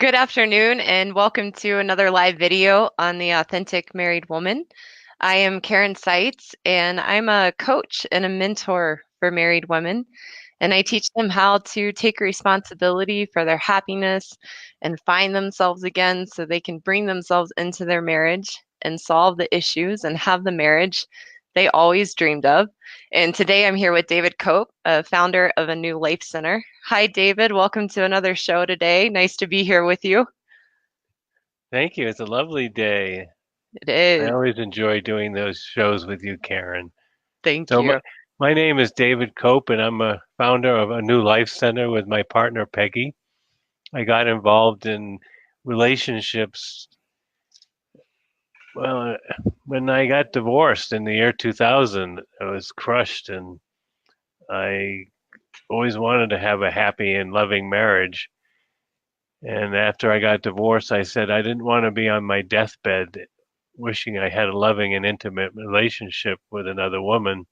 Good afternoon, and welcome to another live video on the Authentic Married Woman. I am Karen Seitz, and I'm a coach and a mentor for married women. And I teach them how to take responsibility for their happiness and find themselves again so they can bring themselves into their marriage and solve the issues and have the marriage they always dreamed of. And today I'm here with David Cope, a founder of a New Life Center. Hi, David. Welcome to another show today. Nice to be here with you. Thank you. It's a lovely day. It I is. always enjoy doing those shows with you, Karen. Thank So you. my name is David Cope, and I'm a founder of a New Life Center with my partner Peggy. I got involved in relationships. Well, when I got divorced in the year 2000, I was crushed, and I always wanted to have a happy and loving marriage. And after I got divorced, I said I didn't want to be on my deathbed wishing I had a loving and intimate relationship with another woman.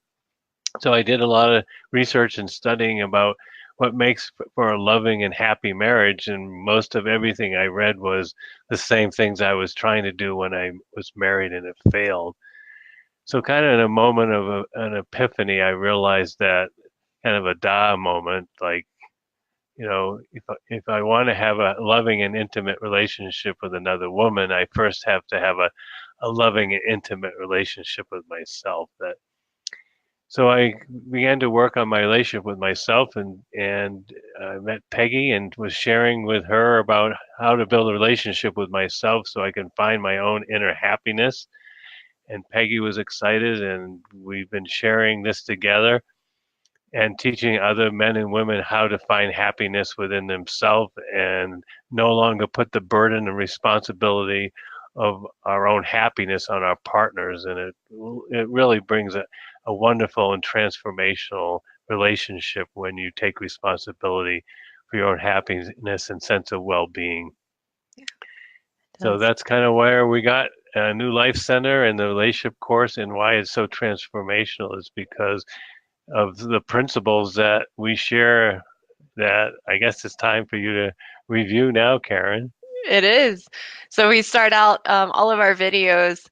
So I did a lot of research and studying about what makes for a loving and happy marriage. And most of everything I read was the same things I was trying to do when I was married and it failed. So, kind of in a moment of an epiphany, I realized that kind of a da moment, like if I want to have a loving and intimate relationship with another woman, I first have to have a loving and intimate relationship with myself. That so I began to work on my relationship with myself, and I met Peggy and was sharing with her about how to build a relationship with myself so I can find my own inner happiness. And Peggy was excited, and we've been sharing this together and teaching other men and women how to find happiness within themselves and no longer put the burden and responsibility of our own happiness on our partners. And it really brings a wonderful and transformational relationship when you take responsibility for your own happiness and sense of well-being. So Does. that's kind of where we got a New Life Center and the relationship course, and why it's so transformational is because of the principles that we share, that I guess it's time for you to review now, Karen. It is. So we start out all of our videos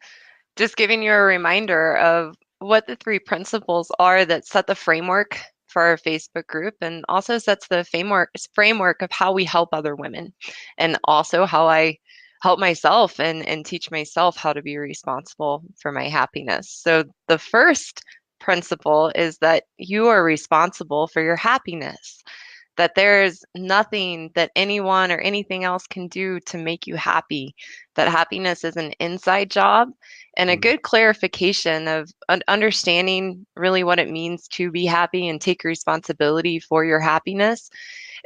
just giving you a reminder of what the three principles are that set the framework for our Facebook group and also sets the framework of how we help other women and also how I help myself and teach myself how to be responsible for my happiness. So the first principle is that you are responsible for your happiness, that there's nothing that anyone or anything else can do to make you happy, that happiness is an inside job, and a Mm, good clarification of understanding really what it means to be happy and take responsibility for your happiness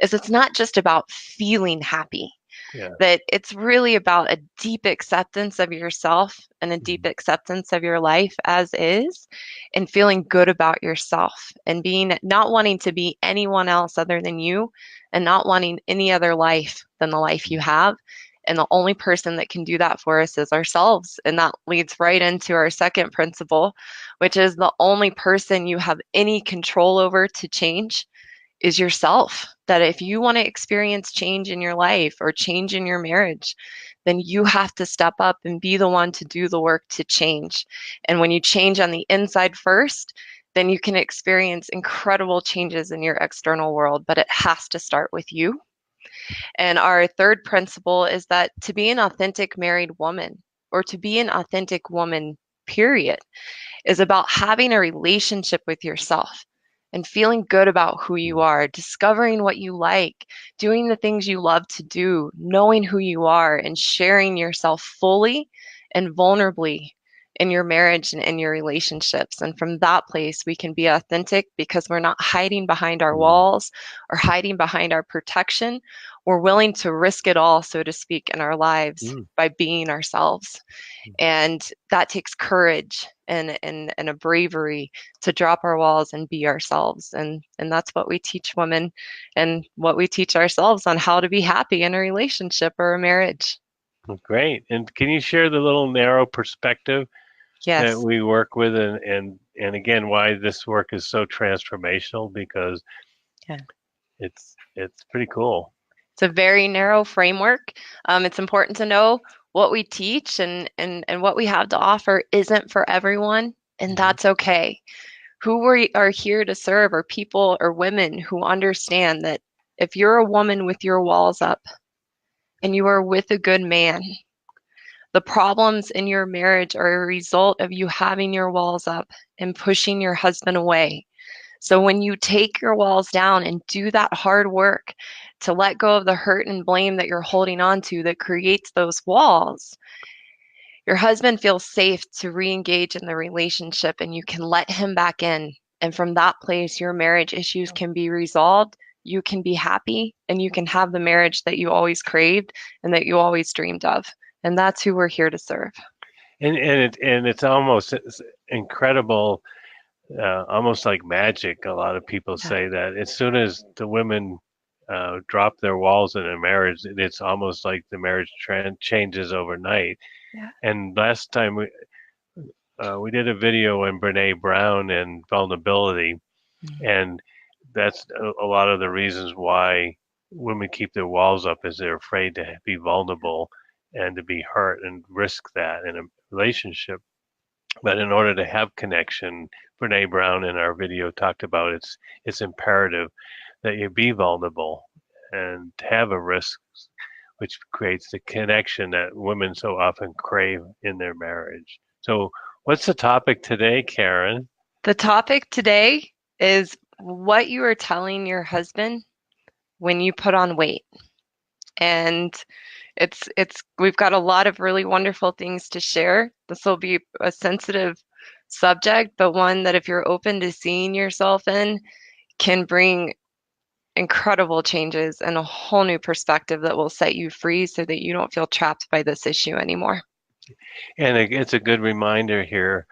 is it's not just about feeling happy, yeah. that it's really about a deep acceptance of yourself and a deep Mm, acceptance of your life as is, and feeling good about yourself and being not wanting to be anyone else other than you and not wanting any other life than the life you mm, have. And the only person that can do that for us is ourselves. And that leads right into our second principle, which is the only person you have any control over to change is yourself. That if you want to experience change in your life or change in your marriage, then you have to step up and be the one to do the work to change. And when you change on the inside first, then you can experience incredible changes in your external world, but it has to start with you. And our third principle is that to be an authentic married woman or to be an authentic woman, period, is about having a relationship with yourself and feeling good about who you mm, are, discovering what you like, doing the things you love to do, knowing who you are, and sharing yourself fully and vulnerably in your marriage and in your relationships. And from that place, we can be authentic because we're not hiding behind our mm, walls or hiding behind our protection. We're willing to risk it all, so to speak, in our lives mm, by being ourselves. mm. And that takes courage and a bravery to drop our walls and be ourselves. And that's what we teach women and what we teach ourselves on how to be happy in a relationship or a marriage. Great. And can you share the little narrow perspective that Yes. we work with, and again why this work is so transformational, because Yeah. it's pretty cool. It's a very narrow framework. It's important to know what we teach and what we have to offer isn't for everyone, and Mhm. that's okay. Who we are here to serve are people or women who understand that if you're a woman with your walls up and you are with a good man, the problems in your marriage are a result of you having your walls up and pushing your husband away. So when you take your walls down and do that hard work to let go of the hurt and blame that you're holding on to that creates those walls, your husband feels safe to re-engage in the relationship and you can let him back in. And from that place, your marriage issues can be resolved. You can be happy and you can have the marriage that you always craved and that you always dreamed of. And that's who we're here to serve. And it's almost incredible, almost like magic. A lot of people Yeah. say that as soon as the women drop their walls in a marriage, it's almost like the marriage trend changes overnight. Yeah. And last time we did a video on Brene Brown and vulnerability, and that's a lot of the reasons why women keep their walls up is they're afraid to be vulnerable and to be hurt and risk that in a relationship. But in order to have connection, Brene Brown in our video talked about it's imperative that you be vulnerable and have a risk, which creates the connection that women so often crave in their marriage. So, what's the topic today, Karen? The topic today is what you are telling your husband when you put on weight. And it's we've got a lot of really wonderful things to share. This will be a sensitive subject, but one that if you're open to seeing yourself in can bring incredible changes and a whole new perspective that will set you free so that you don't feel trapped by this issue anymore. And it's a good reminder here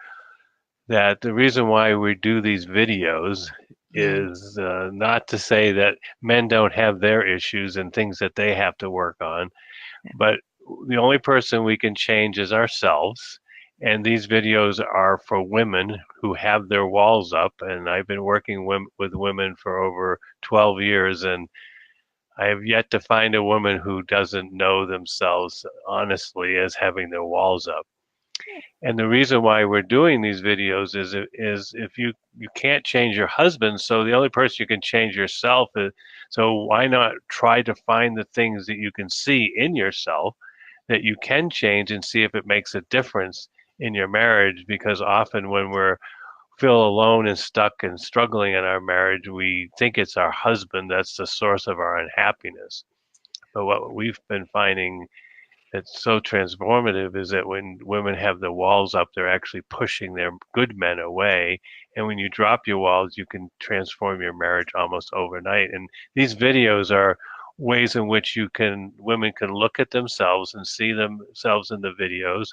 that the reason why we do these videos Mm. is not to say that men don't have their issues and things that they have to work on, but the only person we can change is ourselves. And these videos are for women who have their walls up. And I've been working with women for over 12 years, and I have yet to find a woman who doesn't know themselves honestly as having their walls up. And the reason why we're doing these videos is if you can't change your husband, so the only person you can change yourself is, so why not try to find the things that you can see in yourself that you can change and see if it makes a difference in your marriage, because often when we're feel alone and stuck and struggling in our marriage, we think it's our husband that's the source of our unhappiness. But what we've been finding that's so transformative is that when women have the walls up, they're actually pushing their good men away. And when you drop your walls, you can transform your marriage almost overnight. And these videos are ways in which women can look at themselves and see themselves in the videos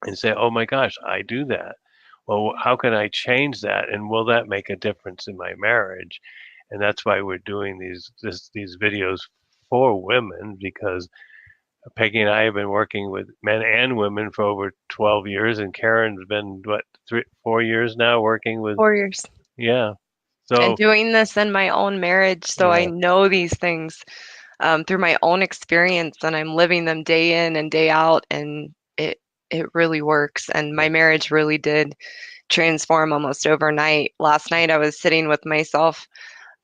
and say, oh my gosh, I do that. Well, how can I change that? And will that make a difference in my marriage? And that's why we're doing these videos for women, because Peggy and I have been working with men and women for over 12 years, and Karen's been, what, 4 years now working with, Warriors. yeah. And So, doing this in my own marriage, so I yeah, know these things through my own experience, and I'm living them day in and day out, and it really works. And my marriage really did transform almost overnight. Last night, I was sitting with myself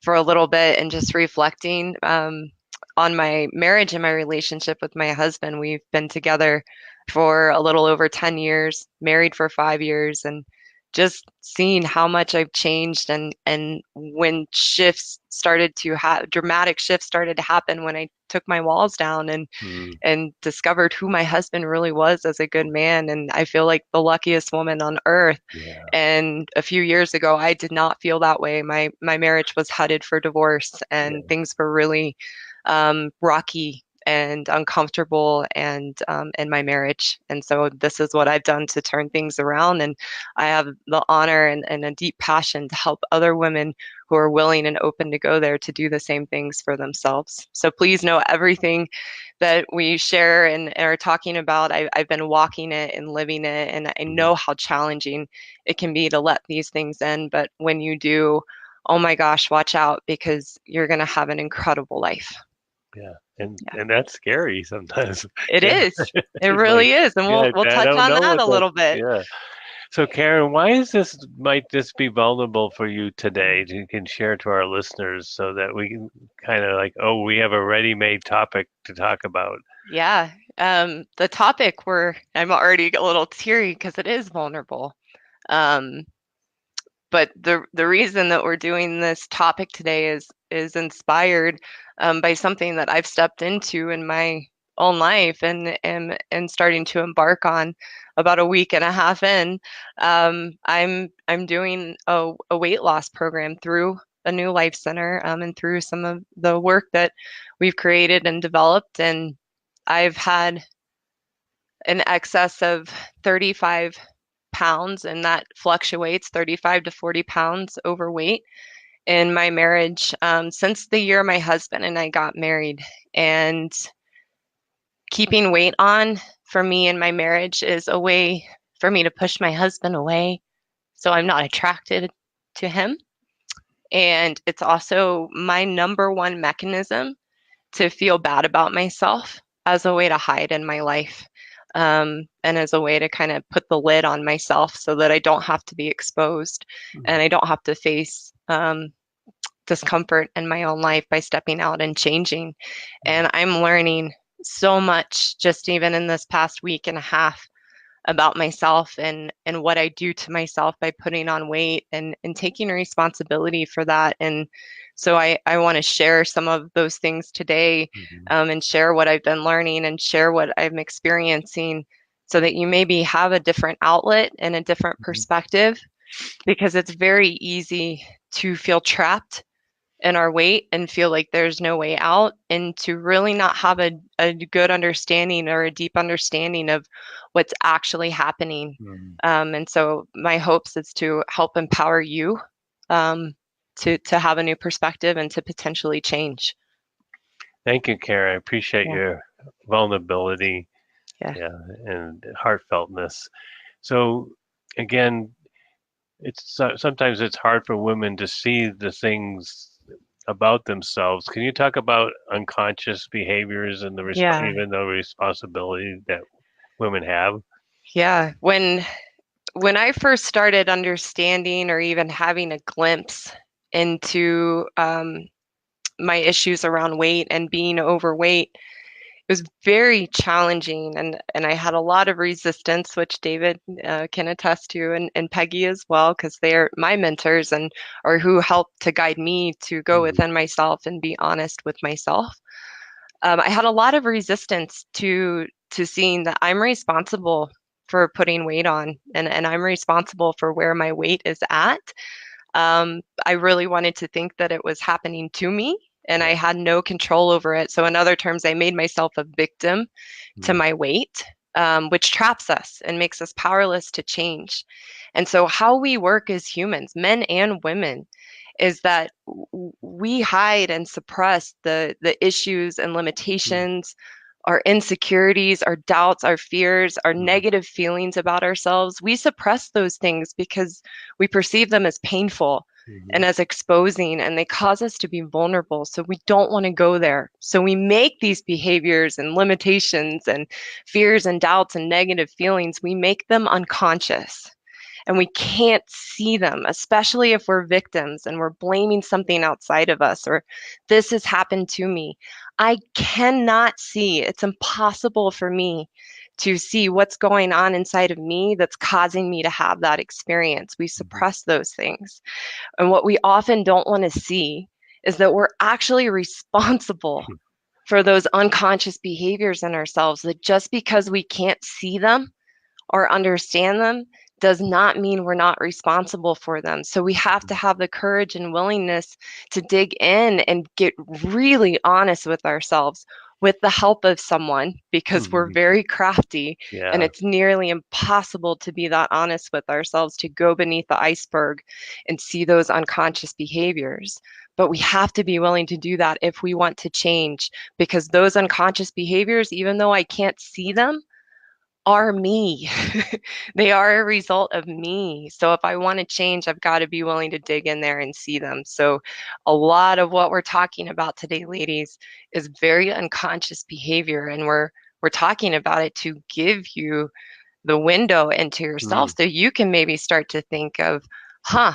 for a little bit and just reflecting on my marriage and my relationship with my husband. We've been together for a little over 10 years, married for 5 years, and just seeing how much I've changed and when shifts started to have dramatic shifts started to happen when I took my walls down mm, and discovered who my husband really was as a good man. And I feel like the luckiest woman on earth. yeah, And a few years ago, I did not feel that way. My marriage was headed for divorce, and yeah. things were really rocky and uncomfortable and in my marriage. And so this is what I've done to turn things around. And I have the honor and a deep passion to help other women who are willing and open to go there to do the same things for themselves. So please know everything that we share and are talking about. I've been walking it and living it, and I Mm. know how challenging it can be to let these things in. But when you do, oh my gosh, watch out because you're going to have an incredible life. Yeah. And Yeah, and that's scary sometimes. it Yeah. is. It It's like, really is, and yeah, we'll I touch don't on know that what a that, little bit. yeah. So Karen, why is this, might this be vulnerable for you today? You can share to our listeners so that we can kind of like, oh, we have a ready-made topic to talk about. Yeah, the topic where I'm already a little teary because it is vulnerable. Um, but the reason that we're doing this topic today is inspired by something that I've stepped into in my own life and starting to embark on about a week and a half in. I'm doing a weight loss program through a new life center and through some of the work that we've created and developed. And I've had an excess of 35 pounds, and that fluctuates 35 to 40 pounds overweight in my marriage since the year my husband and I got married. And keeping weight on for me in my marriage is a way for me to push my husband away so I'm not attracted to him. And it's also my number one mechanism to feel bad about myself as a way to hide in my life. And as a way to kind of put the lid on myself so that I don't have to be exposed and I don't have to face discomfort in my own life by stepping out and changing. And I'm learning so much just even in this past week and a half about myself and what I do to myself by putting on weight and taking responsibility for that. And so I want to share some of those things today Mhm. and share what I've been learning and share what I'm experiencing so that you maybe have a different outlet and a different Mhm. perspective because it's very easy to feel trapped in our weight and feel like there's no way out and to really not have a good understanding or a deep understanding of what's actually happening. Mhm. And so my hopes is to help empower you um, to have a new perspective and to potentially change. Thank you, Karen. I appreciate Yeah, your vulnerability, yeah, yeah, and heartfeltness. So again, sometimes it's hard for women to see the things about themselves. Can you talk about unconscious behaviors and the yeah, even the responsibility that women have? yeah. When I first started understanding or even having a glimpse into my issues around weight and being overweight, it was very challenging and I had a lot of resistance, which David can attest to and Peggy as well, because they're my mentors and or who helped to guide me to go Mhm. within myself and be honest with myself. I had a lot of resistance to seeing that I'm responsible for putting weight on and I'm responsible for where my weight is at. I really wanted to think that it was happening to me and I Yeah. had no control over it. So, in other terms, I made myself a victim to Mhm. my weight, which traps us and makes us powerless to change. And so, how we work as humans, men and women, is that we hide and suppress the issues and Mhm. limitations, our insecurities, our doubts, our fears, our Mhm. negative feelings about ourselves. We suppress those things because we perceive them as painful and Mhm. as exposing, and they cause us to be vulnerable. So we don't want to go there. So we make these behaviors and limitations and fears and doubts and negative feelings, we make them unconscious and we can't see them, especially if we're victims and we're blaming something outside of us or this has happened to me. I cannot see, it's impossible for me to see what's going on inside of me that's causing me to have that experience. We Mhm. suppress those things. And what we often don't want to see is that we're actually responsible for those unconscious behaviors in ourselves, that just because we can't see them or understand them does not mean we're not responsible for them. So we have to have the courage and willingness to dig in and get really honest with ourselves with the help of someone because we're Mhm. very crafty and Yeah. it's nearly impossible to be that honest with ourselves to go beneath the iceberg and see those unconscious behaviors. But we have to be willing to do that if we want to change because those unconscious behaviors, even though I can't see them, are me. They are a result of me. So if I want to change, I've got to be willing to dig in there and see them. So a lot of what we're talking about today, ladies, is very unconscious behavior, and we're talking about it to give you the window into yourself Mm, so you can maybe start to think of, huh,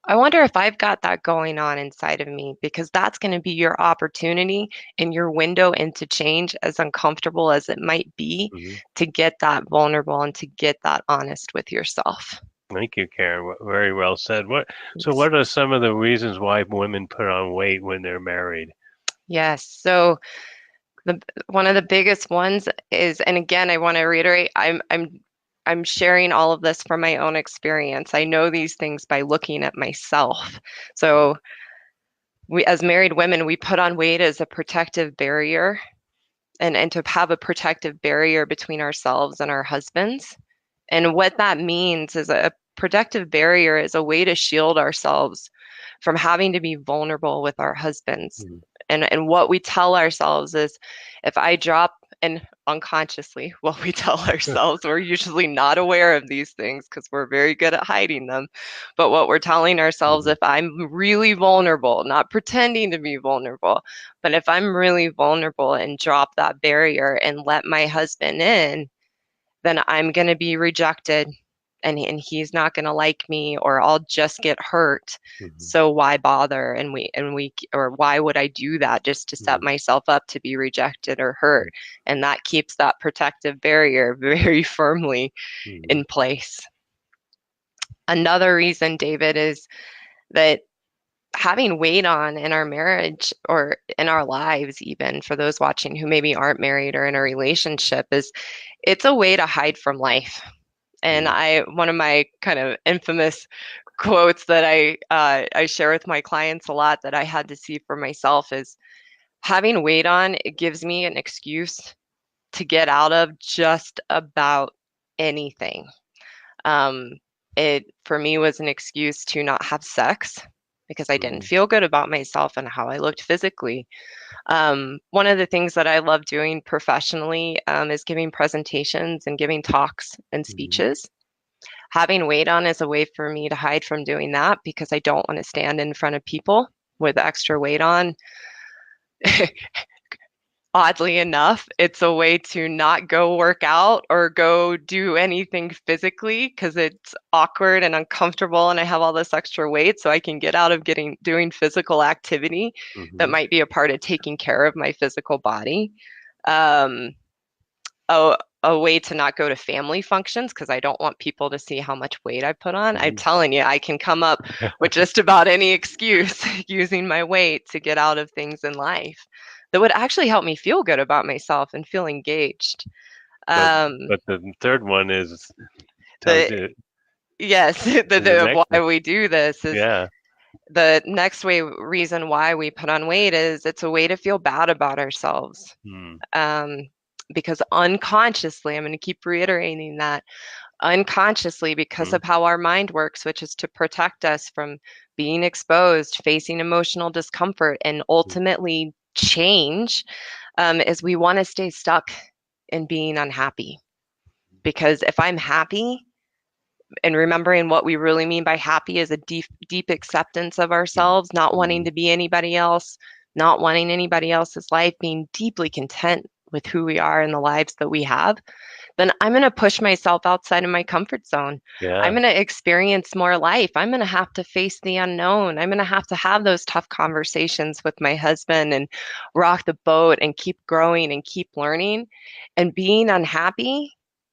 I wonder if I've got that going on inside of me, because that's going to be your opportunity and your window into change, as uncomfortable as it might be, mhm. to get that vulnerable and to get that honest with yourself. Thank you, Karen. Very well said. So Yes. what are some of the reasons why women put on weight when they're married? Yes. So the one of the biggest ones is, and again, I want to reiterate, I'm sharing all of this from my own experience. I know these things by looking at myself. So we, as married women, we put on weight as a protective barrier, and to have a protective barrier between ourselves and our husbands. And what that means is a protective barrier is a way to shield ourselves from having to be vulnerable with our husbands. Mhm. And what we tell ourselves is, if I drop, and unconsciously, what we tell ourselves, we're usually not aware of these things because we're very good at hiding them. But what we're telling ourselves, Mhm. if I'm really vulnerable, not pretending to be vulnerable, but if I'm really vulnerable and drop that barrier and let my husband in, then I'm going to be rejected, and he's not going to like me, or I'll just get hurt. Mhm. So why bother? And we or why would I do that just to set Mhm. myself up to be rejected or hurt? And that keeps that protective barrier very firmly Mhm. in place. Another reason, David, is that having weight on in our marriage or in our lives, even for those watching who maybe aren't married or in a relationship, is it's a way to hide from life. And Mhm. one of my kind of infamous quotes that I share with my clients a lot, that I had to see for myself, is having weight on, it gives me an excuse to get out of just about anything. Um, it for me was an excuse to not have sex because I didn't Mhm. feel good about myself and how I looked physically. One of the things that I love doing professionally is giving presentations and giving talks and Mhm. speeches. Having weight on is a way for me to hide from doing that because I don't want to stand in front of people with extra weight on. Oddly enough, it's a way to not go work out or go do anything physically because it's awkward and uncomfortable and I have all this extra weight, so I can get out of getting doing physical activity that Mhm. might be a part of taking care of my physical body. Um, a way to not go to family functions because I don't want people to see how much weight I put on. I'm Mhm. telling you, I can come up with just about any excuse using my weight to get out of things in life that would actually help me feel good about myself and feel engaged. But Um, but the third one is tells the you yes, the the next why one. we do this is Yeah. the next way reason why we put on weight is it's a way to feel bad about ourselves. Mm. Um, because unconsciously, I'm going to keep reiterating that unconsciously, because Mm. of how our mind works, which is to protect us from being exposed, facing emotional discomfort, and ultimately change, is we want to stay stuck in being unhappy. Because if I'm happy, and remembering what we really mean by happy is a deep, deep acceptance of Mm. ourselves, not wanting Mhm. to be anybody else, not wanting anybody else's life, being deeply content with who we are and the lives that we have, then I'm going to push myself outside of my comfort zone. I'm Yeah. going to experience more life. I'm going to have to face the unknown. I'm going to have those tough conversations with my husband and rock the boat and keep growing and keep learning. And being unhappy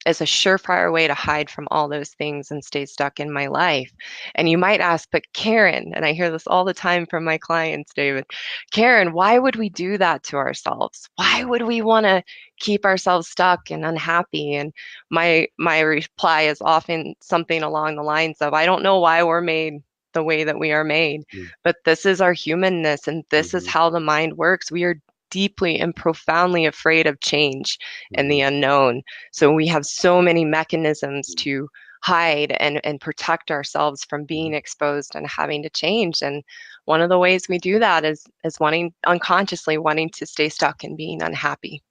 is a surefire way to hide from all those things and stay stuck in my life. And you might ask, but Karen, and I hear this all the time from my clients, David, Karen, why would we do that to ourselves? Why Mm. would we want to keep ourselves stuck and unhappy? And my reply is often something along the lines of, I don't know why we're made the way that we are made, Mm. but this is our humanness and this is Mhm. how the mind works. We are deeply and profoundly afraid of change and the Mhm. unknown. So we have so many mechanisms to hide and protect ourselves from being Mhm. exposed and having to change. And one of the ways we do that is wanting unconsciously wanting to stay stuck and being unhappy.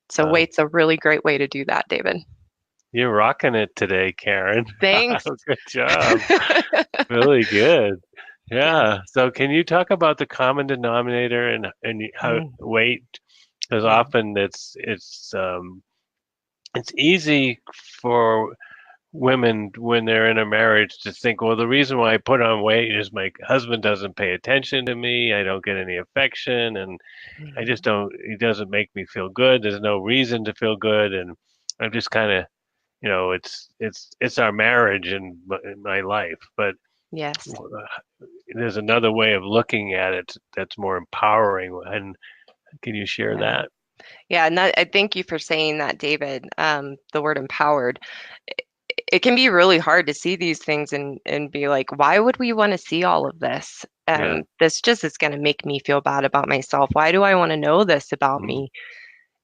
So Wow. weight's a really great way to do that, David. You're rocking it today, Karen. Thanks. Good job. Really good. Yeah. Yeah. So can you talk about the common denominator and how Mm, weight? Because yeah. often it's easy for women when they're in a marriage to think, well, the reason why I put on weight is my husband doesn't pay attention to me. I don't get any affection, and I just Mhm. don't. He doesn't make me feel good. There's no reason to feel good, and I'm just kind of, it's our marriage and in my life. But Yes. there's another way of looking at it that's more empowering. And can you share Yeah. that? Yeah. And I thank you for saying that, David. The word empowered. It can be really hard to see these things and be like, why would we want to see all of this? Yeah. This just is going to make me feel bad about myself. Why do I want to know this about Mm, me?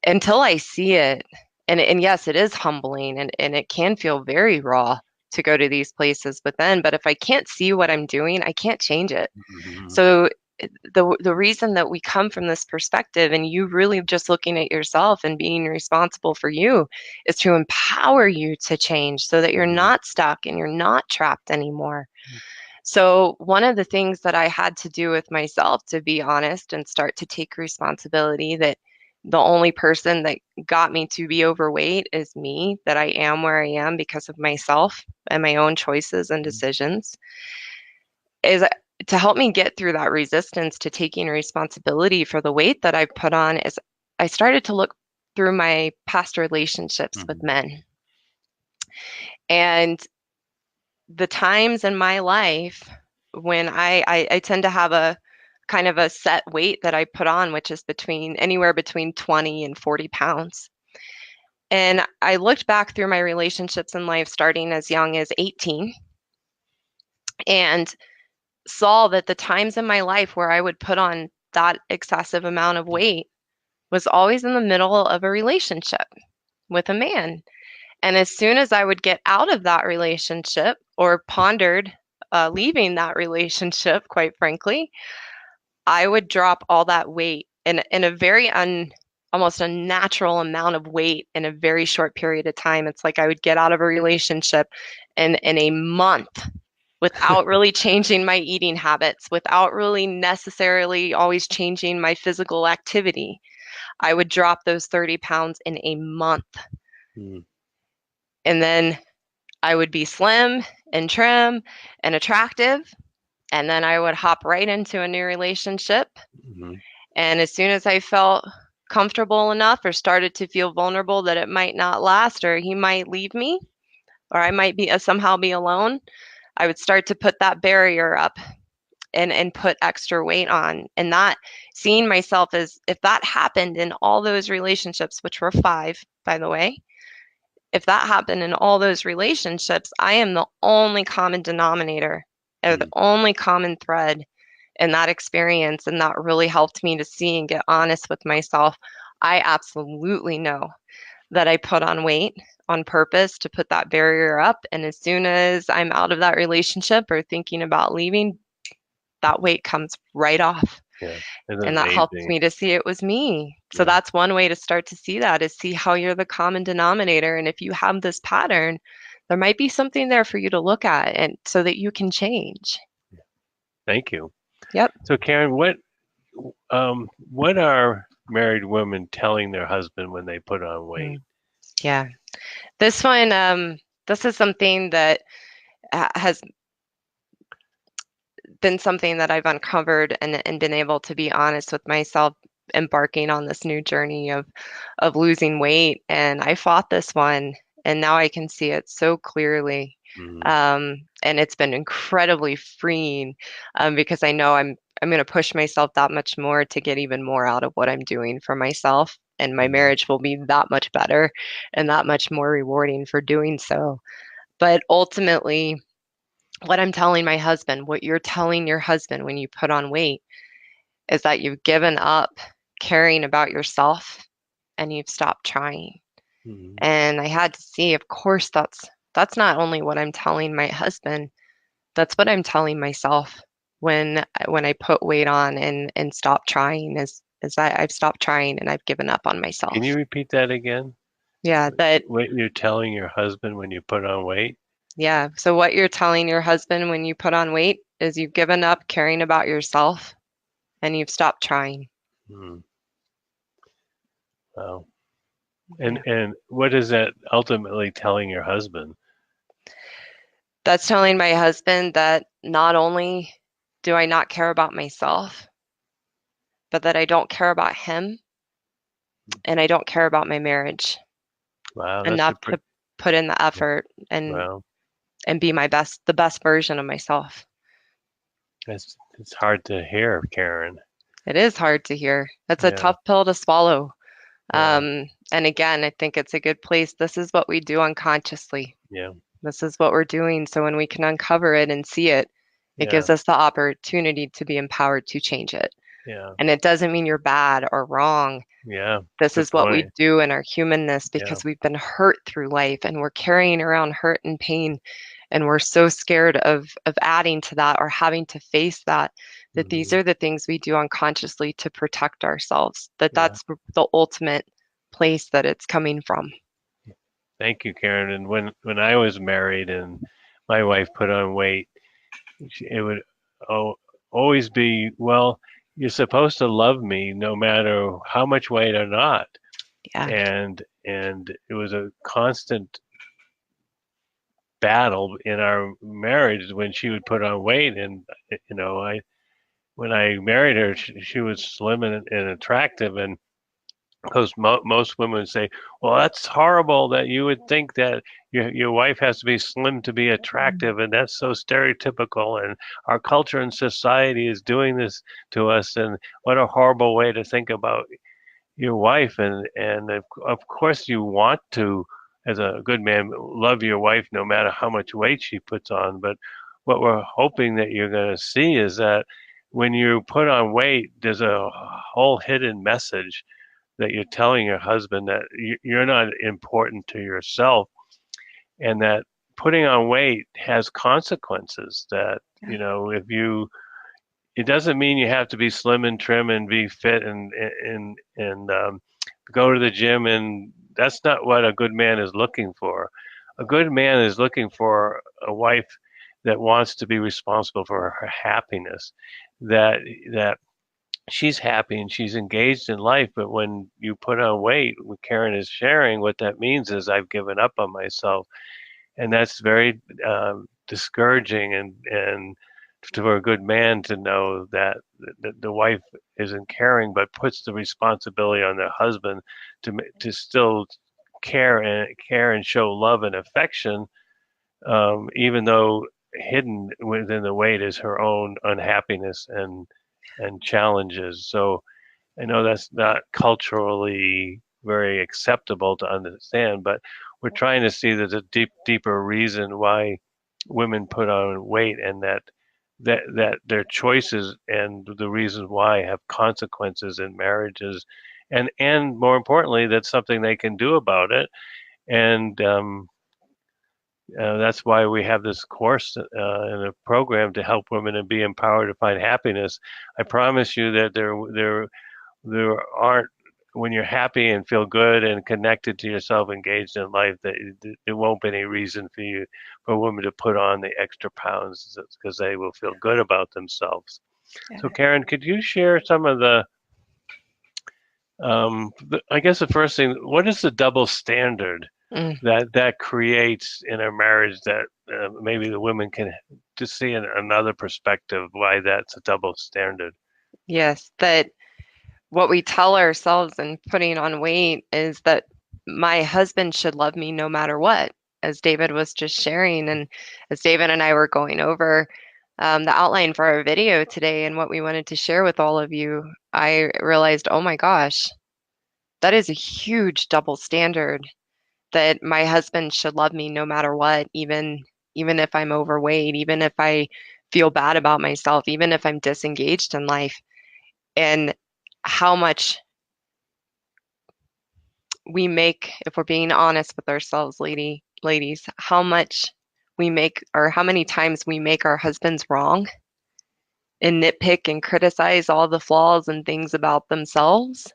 Until I see it. And yes, it is humbling and it can feel very raw to go to these places. But if I can't see what I'm doing, I can't change it. mhm, So the reason that we come from this perspective and you really just looking at yourself and being responsible for you is to empower you to change so that you're mhm, not stuck and you're not trapped anymore. So one of the things that I had to do with myself, to be honest, and start to take responsibility that the only person that got me to be overweight is me, that I am where I am because of myself and my own choices and mhm, decisions, is to help me get through that resistance to taking responsibility for the weight that I've put on is I started to look through my past relationships with mhm, men. And the times in my life when I tend to have a kind of a set weight that I put on, which is between anywhere between 20 and 40 pounds. And I looked back through my relationships in life starting as young as 18 and saw that the times in my life where I would put on that excessive amount of weight was always in the middle of a relationship with a man. And as soon as I would get out of that relationship or pondered leaving that relationship, quite frankly, I would drop all that weight in a very almost unnatural amount of weight in a very short period of time. It's like I would get out of a relationship and in a month without really changing my eating habits, without really necessarily always changing my physical activity. I would drop those 30 pounds in a month. mhm, And then I would be slim and trim and attractive. And then I would hop right into a new relationship. mhm, And as soon as I felt comfortable enough or started to feel vulnerable that it might not last or he might leave me or I might be somehow be alone, I would start to put that barrier up and put extra weight on. And that seeing myself as if that happened in all those relationships, which were five, by the way, if that happened in all those relationships, I am the only common denominator or the mhm, only common thread in that experience. And that really helped me to see and get honest with myself. I absolutely know that I put on weight on purpose to put that barrier up. And as soon as I'm out of that relationship or thinking about leaving, that weight comes right off. yeah. It's And that helped amazing. me to see it was me. So Yeah. that's one way to start to see that is see how you're the common denominator. And if you have this pattern, there might be something there for you to look at and so that you can change. Thank you. Yep. So Karen, what are married women telling their husband when they put on weight? Mm, yeah. This one, this is something that has been something that I've uncovered and been able to be honest with myself embarking on this new journey of losing weight. And I fought this one and now I can see it so clearly. Mhm, And it's been incredibly freeing because I know I'm going to push myself that much more to get even more out of what I'm doing for myself. And my mhm, marriage will be that much better and that much more rewarding for doing so. But ultimately, what I'm telling my husband, what you're telling your husband when you put on weight is that you've given up caring about yourself and you've stopped trying. mhm, And I had to see, of course, that's not only what I'm telling my husband, that's what I'm telling myself when I put weight on and stop trying is that I've stopped trying and I've given up on Can you myself. repeat that again? Yeah, that What you're telling your husband when you put on weight? yeah. So what you're telling your husband when you put on weight is you've given up caring about yourself and you've stopped trying. Hmm. Wow. Yeah. And what is that ultimately telling your husband? That's telling my husband that not only do I not care about myself, but that I don't care about him and I don't care about my marriage Wow, that's a enough pretty, to put in the effort well, and be the best version of myself. it's hard to hear, Karen. It is hard to hear. That's a Yeah, tough pill to swallow. yeah, And again, I think it's a good place. This is what we do unconsciously. yeah, This is what we're doing. So when we can uncover it and see it, it yeah, gives us the opportunity to be empowered to change it. yeah, And it doesn't mean you're bad or wrong. yeah. This Good is what we point. do in our humanness Yeah, because we've been hurt through life and we're carrying around hurt and pain. And we're so scared of adding to that or having to face that, that these hmm, are the things we do unconsciously to protect ourselves, that yeah. that's the ultimate place that it's coming from. Thank you, Karen. And when I was married and my wife put on weight, it would oh, always be, well, you're supposed to love me no matter how much weight or not. Yeah. And it was a constant battle in our marriage when she would put on weight. And I when I married her, she was slim and attractive, and because most women would say, well, that's horrible that you would think that your wife has to be slim to be attractive, and that's so stereotypical, and our culture and society is doing this to us, and what a horrible way to think about your wife. And of course you want to, as a good man, love your wife no matter how much weight she puts on. But what we're hoping that you're going to see is that when you put on weight, there's a whole hidden message that you're telling your husband that you're not important to yourself, and that putting on weight has consequences. That if you, it doesn't mean you have to be slim and trim and be fit and go to the gym, and that's not what a good man is looking for. A good man is looking for a wife that wants to be responsible for her happiness, that that she's happy and she's engaged in life. But when you put on weight, what Karen is sharing, what that means is I've given up on myself, and that's very discouraging. And for a good man to know that the wife isn't caring, but puts the responsibility on the husband to still care and show love and affection, even though hidden within the weight is her own unhappiness and challenges. So I know that's not culturally very acceptable to understand, but we're trying to see there's a deeper reason why women put on weight, and that their choices and the reasons why have consequences in marriages, and more importantly, that's something they can do about it. And that's why we have this course and a program to help women and be empowered to find happiness. I promise you that there aren't, when you're happy and feel good and connected to yourself, engaged in life, that there won't be any reason for women to put on the extra pounds, because they will feel good about themselves. Yeah. So Karen, could you share some of I guess the first thing, what is the double standard Mm, that creates in a marriage, that maybe the women can just see another perspective why that's a double standard? yes, that what we tell ourselves in putting on weight is that my husband should love me no matter what, as David was just sharing. And as David and I were going over the outline for our video today and what we wanted to share with all of you, I realized, oh my gosh, that is a huge double standard that my husband should love me no matter what, even if I'm overweight, even if I feel bad about myself, even if I'm disengaged in life. And how much we make, if we're being honest with ourselves, ladies, how much we make or how many times we make our husbands wrong and nitpick and criticize all the flaws and things about themselves.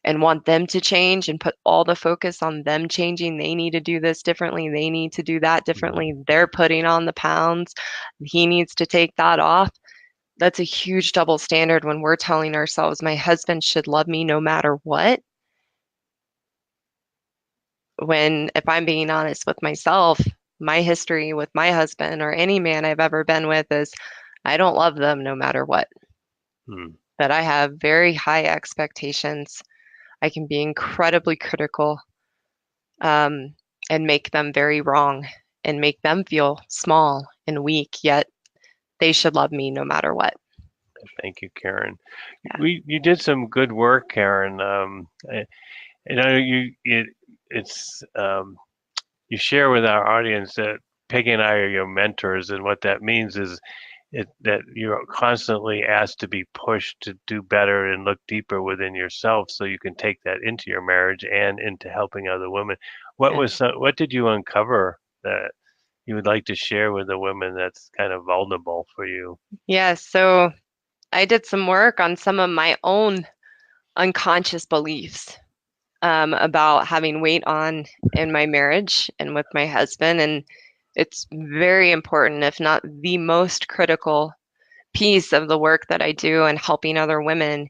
and want them to change and put all the focus on them changing. They need to do this differently. They need to do that differently. They're putting on the pounds. He needs to take that off. That's a huge double standard when we're telling ourselves, my husband should love me no matter what. When, if I'm being honest with myself, my history with my husband or any man I've ever been with is I don't love them no matter what. That I have very high expectations. I can be incredibly critical, and make them very wrong and make them feel small and weak, yet they should love me no matter what. Thank you, Karen. Yeah. You did some good work, Karen. I know you share with our audience that Peggy and I are your mentors, and what that means is that you're constantly asked to be pushed to do better and look deeper within yourself, so you can take that into your marriage and into helping other women. What did you uncover that you would like to share with the women that's kind of vulnerable for you? Yeah, so I did some work on some of my own unconscious beliefs, about having weight on in my marriage and with my husband. And it's very important, if not the most critical piece of the work that I do and helping other women,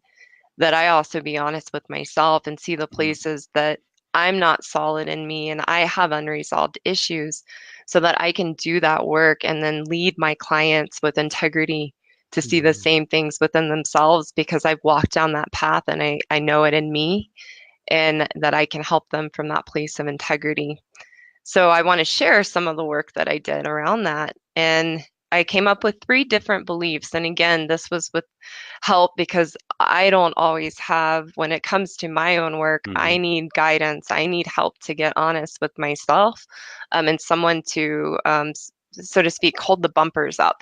that I also be honest with myself and see the places that I'm not solid in me and I have unresolved issues, so that I can do that work and then lead my clients with integrity to see the same things within themselves, because I've walked down that path and I know it in me, and that I can help them from that place of integrity. So I want to share some of the work that I did around that. And I came up with 3 different beliefs. And again, this was with help, because I don't always have, when it comes to my own work, I need guidance. I need help to get honest with myself, and someone to, so to speak, hold the bumpers up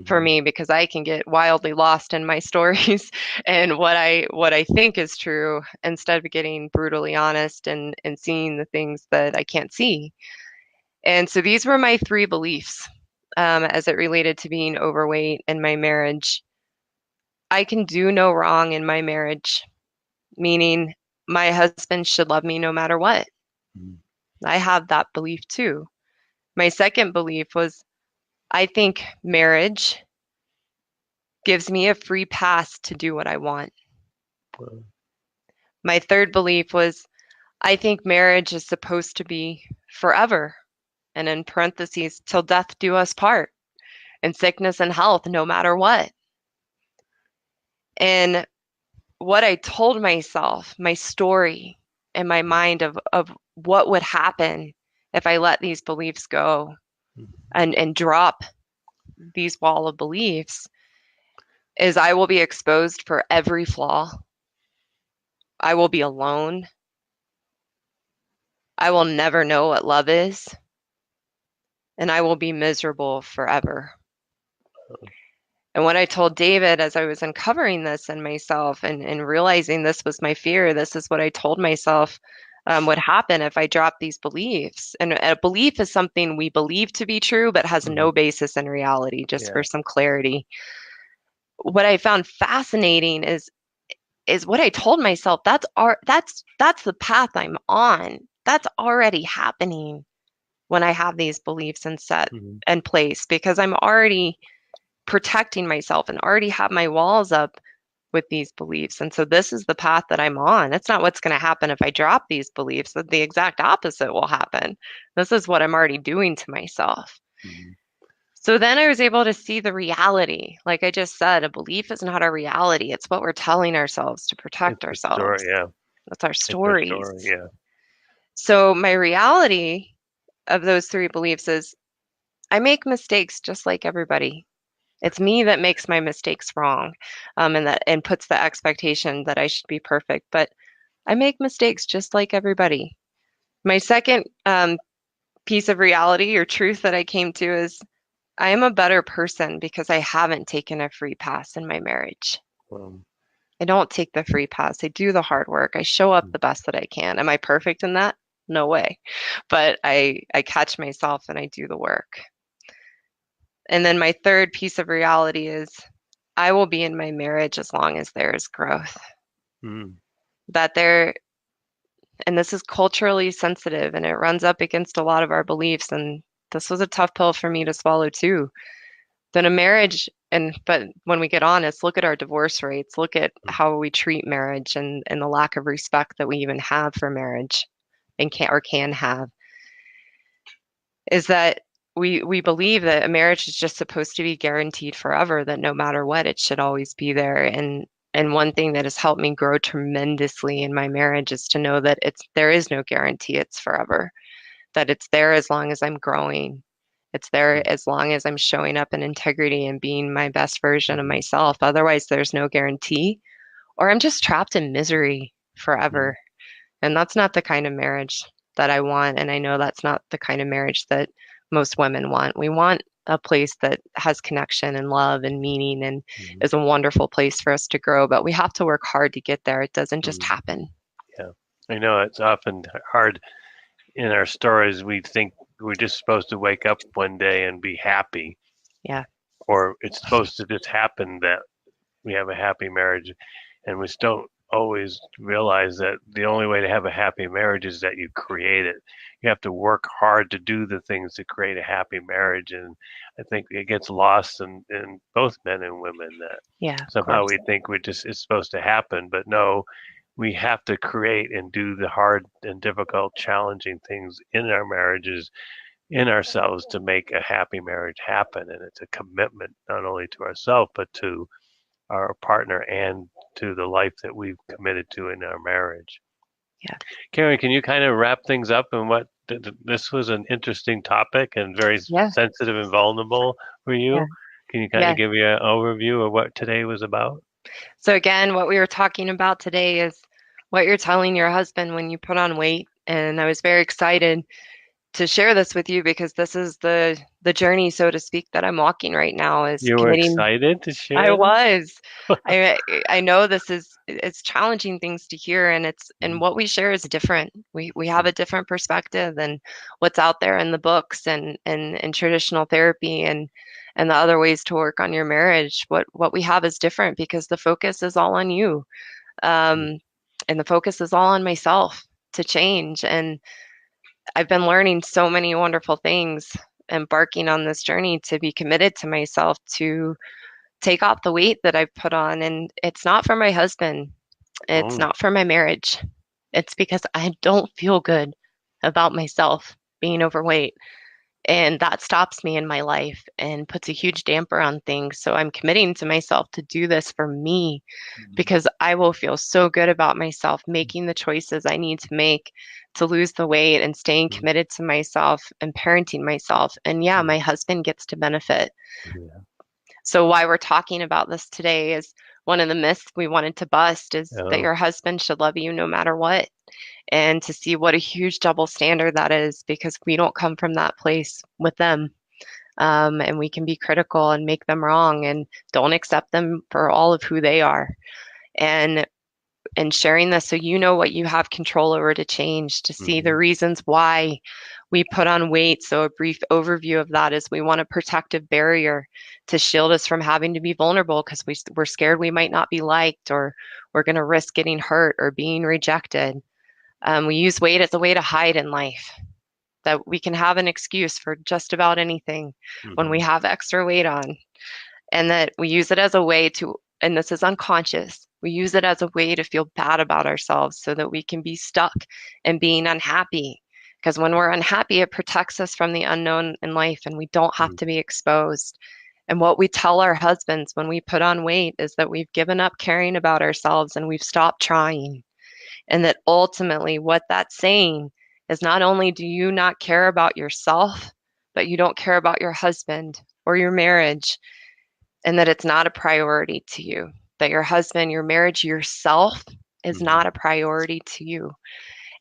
for me, because I can get wildly lost in my stories and what I think is true, instead of getting brutally honest and seeing the things that I can't see. And so these were my 3 beliefs, as it related to being overweight in my marriage. I can do no wrong in my marriage, meaning my husband should love me no matter what. I have that belief too. My second belief was, I think marriage gives me a free pass to do what I want. My third belief was, I think marriage is supposed to be forever, and in parentheses, till death do us part, and sickness and health, no matter what. And what I told myself, my story in my mind of what would happen if I let these beliefs go and drop these wall of beliefs, is I will be exposed for every flaw. I will be alone. I will never know what love is, and I will be miserable forever. And what I told David as I was uncovering this in myself and realizing this was my fear, this is what I told myself, would happen if I dropped these beliefs. And a belief is something we believe to be true, but has no basis in reality, just for some clarity. What I found fascinating is what I told myself, that's the path I'm on. That's already happening when I have these beliefs and set in place, because I'm already protecting myself and already have my walls up with these beliefs. And so this is the path that I'm on. That's not what's going to happen if I drop these beliefs. The exact opposite will happen. This is what I'm already doing to myself. So then I was able to see the reality. Like I just said, a belief is not our reality. It's what we're telling ourselves to protect ourselves. Story, yeah. That's our stories. Story, yeah. So my reality of those 3 beliefs is, I make mistakes just like everybody. It's me that makes my mistakes wrong, and puts the expectation that I should be perfect. But I make mistakes just like everybody. My second, piece of reality or truth that I came to is, I am a better person because I haven't taken a free pass in my marriage. I don't take the free pass. I do the hard work. I show up the best that I can. Am I perfect in that? No way. But I catch myself and I do the work. And then my third piece of reality is, I will be in my marriage as long as there is growth. that there, and this is culturally sensitive and it runs up against a lot of our beliefs. And this was a tough pill for me to swallow too. That a marriage, but when we get honest, look at our divorce rates, look at how we treat marriage and the lack of respect that we even have for marriage and can have, is that we believe that a marriage is just supposed to be guaranteed forever, that no matter what, it should always be there. And one thing that has helped me grow tremendously in my marriage is to know that there is no guarantee it's forever, that it's there as long as I'm growing. It's there as long as I'm showing up in integrity and being my best version of myself. Otherwise, there's no guarantee, or I'm just trapped in misery forever. And that's not the kind of marriage that I want. And I know that's not the kind of marriage that most women want. We want a place that has connection and love and meaning and is a wonderful place for us to grow. But we have to work hard to get there. It doesn't just happen. Yeah. I know it's often hard in our stories. We think we're just supposed to wake up one day and be happy. Yeah. Or it's supposed to just happen that we have a happy marriage. And we don't always realize that the only way to have a happy marriage is that you create it. You have to work hard to do the things to create a happy marriage. And I think it gets lost in both men and women that somehow we think it's supposed to happen. But no, we have to create and do the hard and difficult, challenging things in our marriages, in ourselves, to make a happy marriage happen. And it's a commitment not only to ourselves, but to our partner and to the life that we've committed to in our marriage. Yeah. Karen, can you kind of wrap things up? And this was an interesting topic and very sensitive and vulnerable for you. Yeah. Can you kind of give me an overview of what today was about? So again, what we were talking about today is what you're telling your husband when you put on weight. And I was very excited to share this with you because this is the journey, so to speak, that I'm walking right now. Is you were excited to share? I was. I know it's challenging things to hear, and and what we share is different. We have a different perspective than what's out there in the books and traditional therapy and the other ways to work on your marriage. What we have is different because the focus is all on you, and the focus is all on myself to change. And I've been learning so many wonderful things, embarking on this journey to be committed to myself, to take off the weight that I've put on. And it's not for my husband. It's not for my marriage. It's because I don't feel good about myself being overweight. And that stops me in my life and puts a huge damper on things. So I'm committing to myself to do this for me because I will feel so good about myself making the choices I need to make to lose the weight and staying committed to myself and parenting myself. And my husband gets to benefit. Yeah. So why we're talking about this today is one of the myths we wanted to bust is that your husband should love you no matter what. And to see what a huge double standard that is, because we don't come from that place with them. And we can be critical and make them wrong and don't accept them for all of who they are. And sharing this so you know what you have control over to change, to see the reasons why we put on weight. So a brief overview of that is we want a protective barrier to shield us from having to be vulnerable because we're scared we might not be liked, or we're going to risk getting hurt or being rejected. We use weight as a way to hide in life, that we can have an excuse for just about anything when we have extra weight on, and that we use it as a way to, and this is unconscious, we use it as a way to feel bad about ourselves so that we can be stuck in being unhappy. Because when we're unhappy, it protects us from the unknown in life and we don't have to be exposed. And what we tell our husbands when we put on weight is that we've given up caring about ourselves and we've stopped trying. And that ultimately what that's saying is not only do you not care about yourself, but you don't care about your husband or your marriage, and that it's not a priority to you, that your husband, your marriage, yourself is not a priority to you.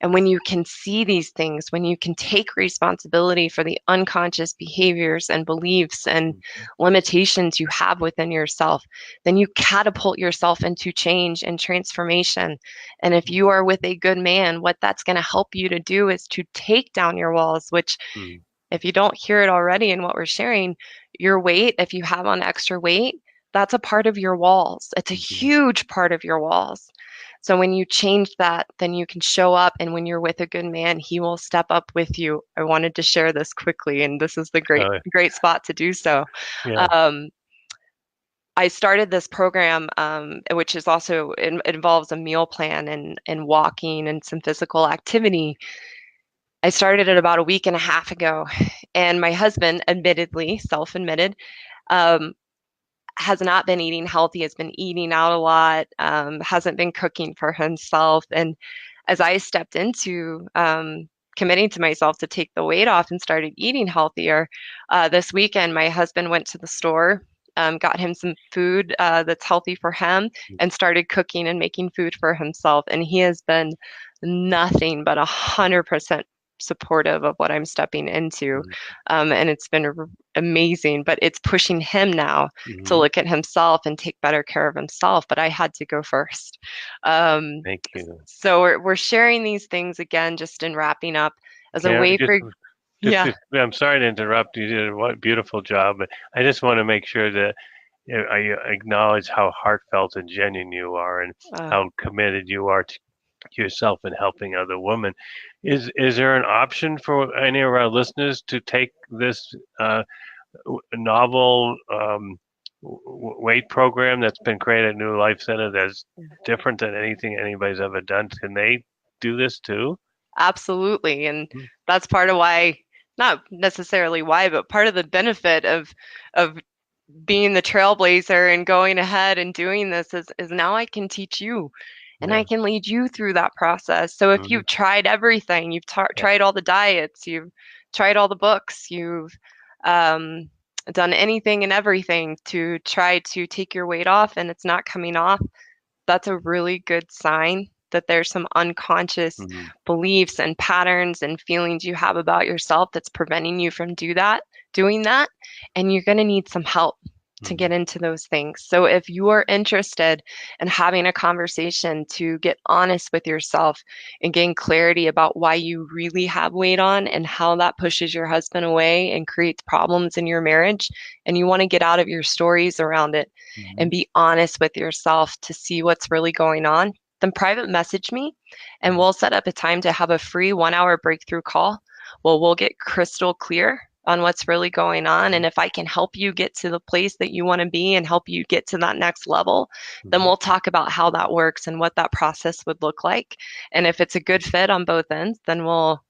And when you can see these things, when you can take responsibility for the unconscious behaviors and beliefs and limitations you have within yourself, then you catapult yourself into change and transformation. And if you are with a good man, what that's going to help you to do is to take down your walls, which if you don't hear it already in what we're sharing, your weight, if you have on extra weight, that's a part of your walls. It's a huge part of your walls. So when you change that, then you can show up, and when you're with a good man, he will step up with you. I wanted to share this quickly, and this is the Uh, great spot to do so. yeah. Um, I started this program, which is also it involves a meal plan and walking and some physical activity. I started it about a week and a half ago, and my husband, admittedly, self-admitted, um, has not been eating healthy, has been eating out a lot, hasn't been cooking for himself. And as I stepped into committing to myself to take the weight off and started eating healthier, this weekend my husband went to the store, got him some food that's healthy for him, and started cooking and making food for himself. And he has been nothing but 100% supportive of what I'm stepping into. And it's been amazing, but it's pushing him now to Mm-hmm. look at himself and take better care of himself. But I had to go first. Um, Thank you. so we're sharing these things again, just in wrapping up as a Yeah, way for, yeah, I'm sorry to interrupt. You did a beautiful job, but I just want to make sure that I acknowledge how heartfelt and genuine you are, and uh, how committed you are to yourself and helping other women. Is there an option for any of our listeners to take this novel weight program that's been created at New Life Center that's different than anything anybody's ever done? Can they do this too? absolutely. And Hmm. that's part of why, not necessarily why, but part of the benefit of being the trailblazer and going ahead and doing this is now I can teach you and I Yeah. can lead you through that process. So if Hmm. you've tried everything, you've Yeah. tried all the diets, you've tried all the books, you've um, done anything and everything to try to take your weight off and it's not coming off, that's a really good sign that there's some unconscious Hmm. beliefs and patterns and feelings you have about yourself that's preventing you from doing that, and you're going to need some help to Hmm. get into those things. So if you are interested in having a conversation to get honest with yourself and gain clarity about why you really have weight on and how that pushes your husband away and creates problems in your marriage, and you want to get out of your stories around it and Hmm. be honest with yourself to see what's really going on, then private message me and we'll set up a time to have a free 1 hour breakthrough call. Well, we'll get crystal clear on what's really going on. And if I can help you get to the place that you want to be and help you get to that next level, then Hmm. we'll talk about how that works and what that process would look like. And if it's a good fit on both ends, then we'll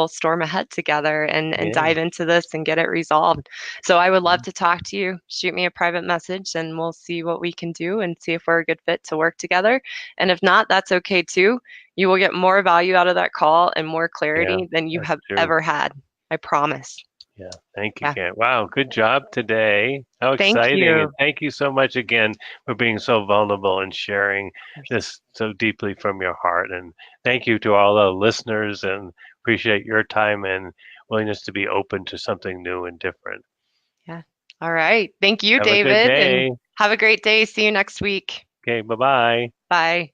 storm ahead together and Yeah. dive into this and get it resolved. So I would love to talk to you. Shoot me a private message and we'll see what we can do and see if we're a good fit to work together. And if not, that's okay too. You will get more value out of that call and more Yeah. clarity than you That's have true. ever had. I promise. Yeah. Thank you, Yeah. Kent. Wow. Good job today. How Thank exciting. And you. thank you so much again for being so vulnerable and sharing this so deeply from your heart. And thank you to all the listeners, and appreciate your time and willingness to be open to something new and different. Yeah. All right. Thank you, Have a good David, and day. have a great day. See you next week. Okay. Bye bye. Bye.